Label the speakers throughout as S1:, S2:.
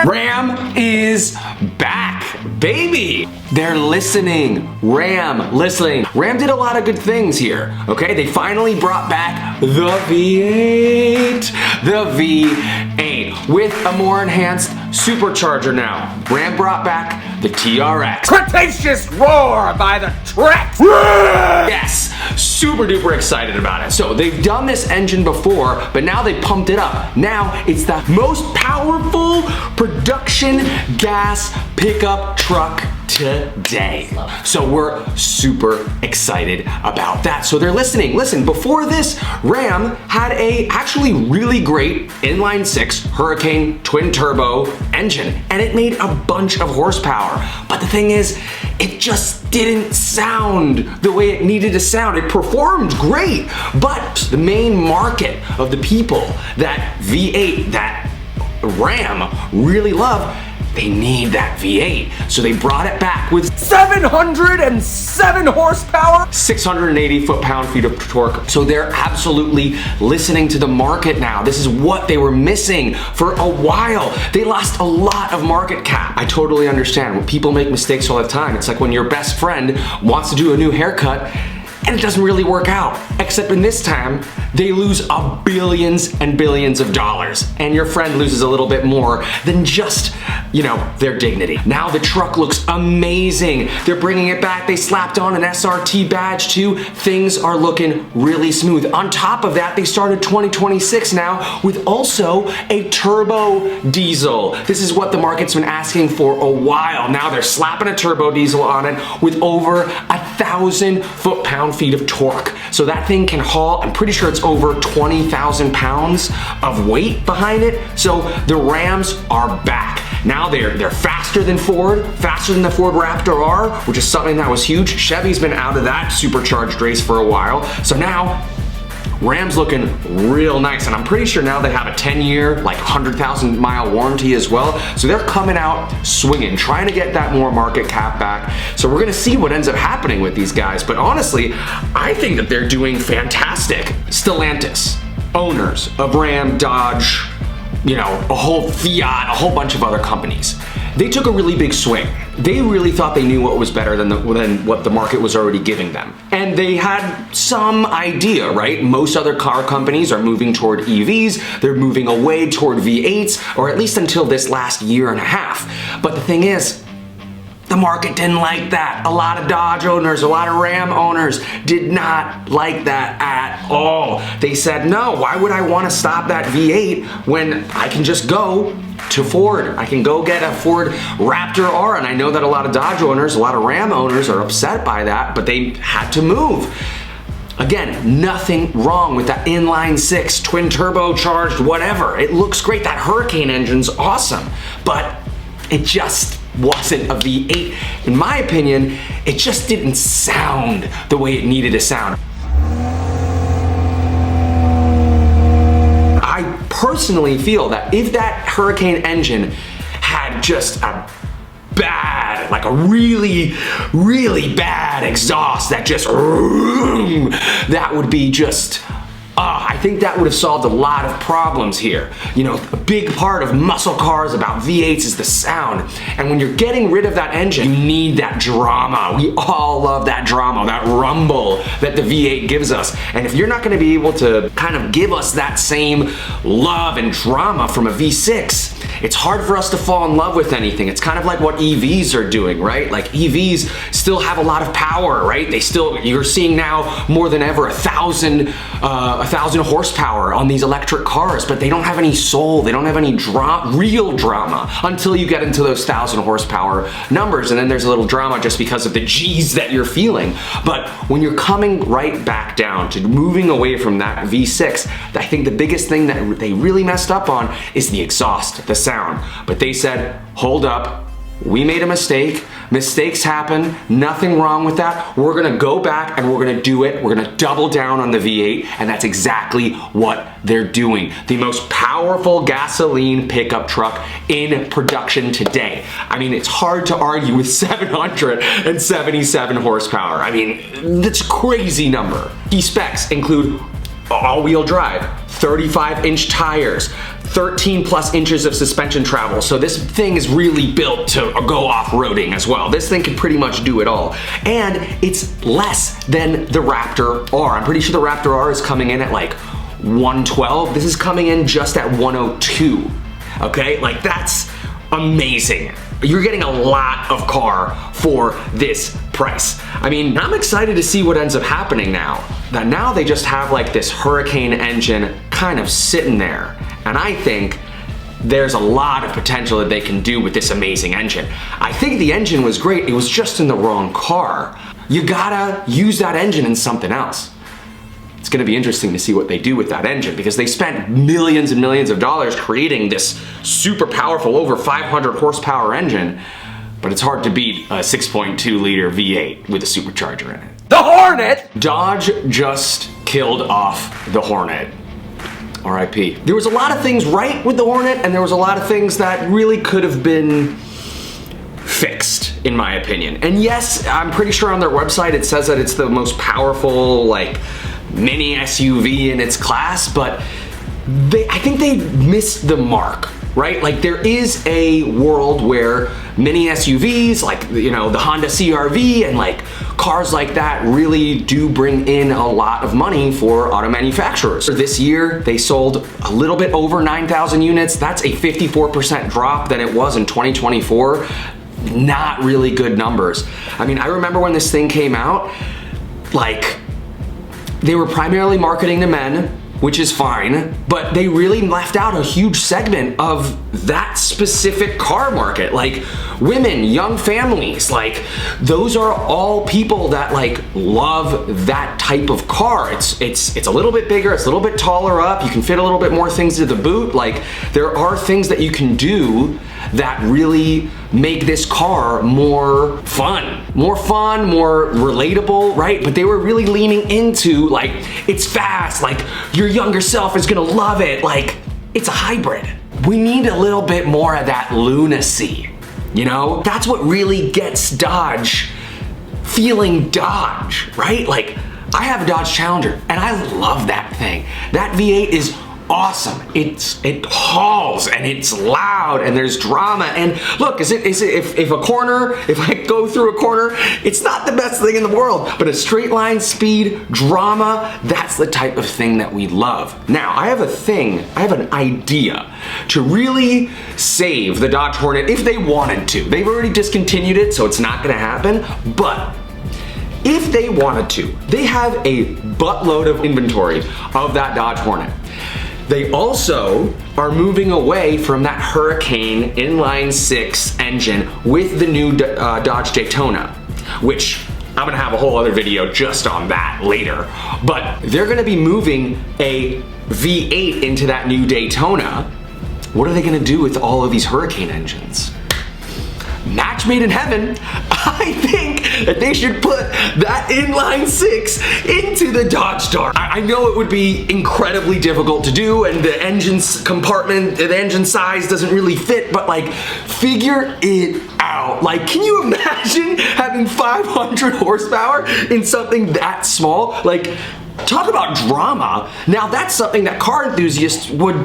S1: Ram is back, baby. They're listening. Ram, listening. Ram did a lot of good things here, okay? They finally brought back the V8. The V8 with a more enhanced supercharger now. Ram brought back the TRX.
S2: Cretaceous roar by the TRX.
S1: Yes, super duper excited about it. So they've done this engine before, but now they pumped it up. Now it's the most powerful production gas pickup truck today. So we're super excited about that. So they're listening. Listen, before this, Ram had a actually really great inline-6 Hurricane twin turbo engine, and it made a bunch of horsepower. But the thing is, it just didn't sound the way it needed to sound. It performed great, but the main market of the people that V8, that Ram really love, they need that V8. So they brought it back with
S2: 707 horsepower,
S1: 680 foot-pound-feet of torque. So they're absolutely listening to the market now. This is what they were missing for a while. They lost a lot of market cap. I totally understand. When people make mistakes all the time, it's like when your best friend wants to do a new haircut and it doesn't really work out. Except in this time, they lose billions and billions of dollars. And your friend loses a little bit more than just, their dignity. Now the truck looks amazing. They're bringing it back. They slapped on an SRT badge too. Things are looking really smooth. On top of that, they started 2026 now with also a turbo diesel. This is what the market's been asking for a while. Now they're slapping a turbo diesel on it with over 1,000 foot-pound-feet of torque. So that thing can haul, I'm pretty sure it's over 20,000 pounds of weight behind it. So the Rams are back. Now they're faster than Ford, faster than the Ford Raptor R, which is something that was huge. Chevy's been out of that supercharged race for a while. So now Ram's looking real nice, and I'm pretty sure now they have a 10-year, like 100,000 mile warranty as well. So they're coming out swinging, trying to get that more market cap back. So we're gonna see what ends up happening with these guys. But honestly, I think that they're doing fantastic. Stellantis, owners of Ram, Dodge, a whole Fiat, a whole bunch of other companies. They took a really big swing. They really thought they knew what was better than what the market was already giving them. And they had some idea, right? Most other car companies are moving toward EVs. They're moving away toward V8s, or at least until this last year and a half. But the thing is, the market didn't like that. A lot of Dodge owners, a lot of Ram owners did not like that at all. They said, no, why would I want to stop that V8 when I can just go to Ford? I can go get a Ford Raptor R, and I know that a lot of Dodge owners, a lot of Ram owners are upset by that, but they had to move. Again, nothing wrong with that inline-6, twin turbocharged, whatever. It looks great. That Hurricane engine's awesome, but it just wasn't a V8. In my opinion, it just didn't sound the way it needed to sound. I personally feel that if that Hurricane engine had just a bad, like a really, really bad exhaust that just, that would be just, I think that would have solved a lot of problems here. A big part of muscle cars about V8s is the sound. And when you're getting rid of that engine, you need that drama. We all love that drama, that rumble that the V8 gives us. And if you're not gonna be able to kind of give us that same love and drama from a V6, it's hard for us to fall in love with anything. It's kind of like what EVs are doing, right? Like EVs still have a lot of power, right? You're seeing now more than ever 1,000 horsepower on these electric cars, but they don't have any soul. They don't have any real drama until you get into those 1,000 horsepower numbers, and then there's a little drama just because of the G's that you're feeling. But when you're coming right back down to moving away from that V6, I think the biggest thing that they really messed up on is the exhaust, the sound. But they said, hold up, we made a mistake. Mistakes happen, nothing wrong with that. We're gonna go back and we're gonna do it. We're gonna double down on the V8, and that's exactly what they're doing. The most powerful gasoline pickup truck in production today. I mean, it's hard to argue with 777 horsepower. I mean, that's a crazy number. Key specs include all-wheel drive, 35-inch tires, 13 plus inches of suspension travel. So this thing is really built to go off-roading as well. This thing can pretty much do it all. And it's less than the Raptor R. I'm pretty sure the Raptor R is coming in at like 112. This is coming in just at 102. Okay, like that's amazing. You're getting a lot of car for this price. I mean, I'm excited to see what ends up happening now. That now they just have like this Hurricane engine kind of sitting there. And I think there's a lot of potential that they can do with this amazing engine. I think the engine was great, it was just in the wrong car. You gotta use that engine in something else. It's gonna be interesting to see what they do with that engine because they spent millions and millions of dollars creating this super powerful, over 500 horsepower engine, but it's hard to beat a 6.2 liter V8 with a supercharger in it.
S2: The Hornet!
S1: Dodge just killed off the Hornet. RIP. There was a lot of things right with the Hornet, and there was a lot of things that really could have been fixed, in my opinion. And yes, I'm pretty sure on their website it says that it's the most powerful, like, mini SUV in its class, but I think they missed the mark, right? Like, there is a world where mini SUVs, like, you know, the Honda CR-V and like cars like that really do bring in a lot of money for auto manufacturers. This year, they sold a little bit over 9,000 units. That's a 54% drop than it was in 2024. Not really good numbers. I mean, I remember when this thing came out, like, they were primarily marketing to men, which is fine, but they really left out a huge segment of that specific car market. Like women, young families, like those are all people that like love that type of car. It's a little bit bigger, it's a little bit taller up, you can fit a little bit more things to the boot. Like there are things that you can do that really make this car more fun, more relatable, right? But they were really leaning into like, it's fast, like your younger self is gonna love it, like it's a hybrid. We need a little bit more of that lunacy, you know? That's what really gets Dodge feeling Dodge, right? Like I have a Dodge Challenger and I love that thing. That V8 is awesome. It hauls and it's loud and there's drama. And look, if I go through a corner, it's not the best thing in the world, but a straight line speed, drama, that's the type of thing that we love. Now, I have an idea to really save the Dodge Hornet if they wanted to. They've already discontinued it, so it's not gonna happen, but if they wanted to, they have a buttload of inventory of that Dodge Hornet. They also are moving away from that Hurricane inline-6 engine with the new Dodge Daytona, which I'm gonna have a whole other video just on that later. But they're gonna be moving a V8 into that new Daytona. What are they gonna do with all of these Hurricane engines? Match made in heaven. I think that they should put that inline-6 into the Dodge Star. I know it would be incredibly difficult to do and the engine's compartment, the engine size doesn't really fit, but like, figure it out. Like, can you imagine having 500 horsepower in something that small? Like, talk about drama. Now that's something that car enthusiasts would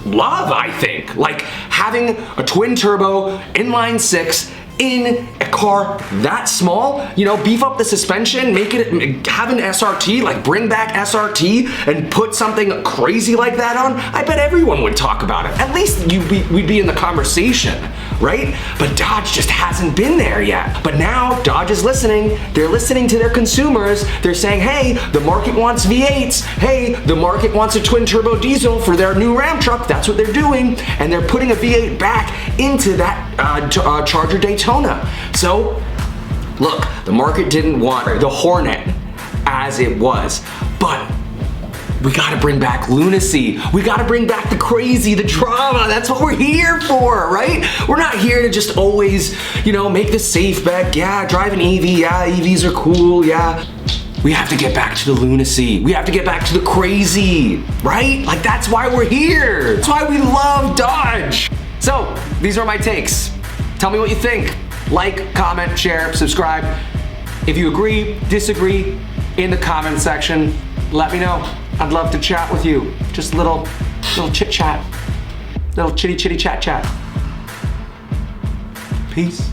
S1: love, I think. Like having a twin turbo inline-6 in a car that small, you know, beef up the suspension, have an SRT, like bring back SRT and put something crazy like that on. I bet everyone would talk about it. At least we'd be in the conversation, right? But Dodge just hasn't been there yet. But now Dodge is listening. They're listening to their consumers. They're saying, hey, the market wants V8s. Hey, the market wants a twin turbo diesel for their new Ram truck. That's what they're doing. And they're putting a V8 back into that Charger Daytona. So, look, the market didn't want the Hornet as it was, but we gotta bring back lunacy. We gotta bring back the crazy, the drama. That's what we're here for, right? We're not here to just always, you know, make the safe bet. Yeah, drive an EV. Yeah, EVs are cool. Yeah. We have to get back to the lunacy. We have to get back to the crazy, right? Like, that's why we're here. That's why we love Dodge. So, these are my takes. Tell me what you think. Like, comment, share, subscribe. If you agree, disagree, in the comment section, let me know. I'd love to chat with you. Just a little chit chat. Little chitty chitty chat chat. Peace.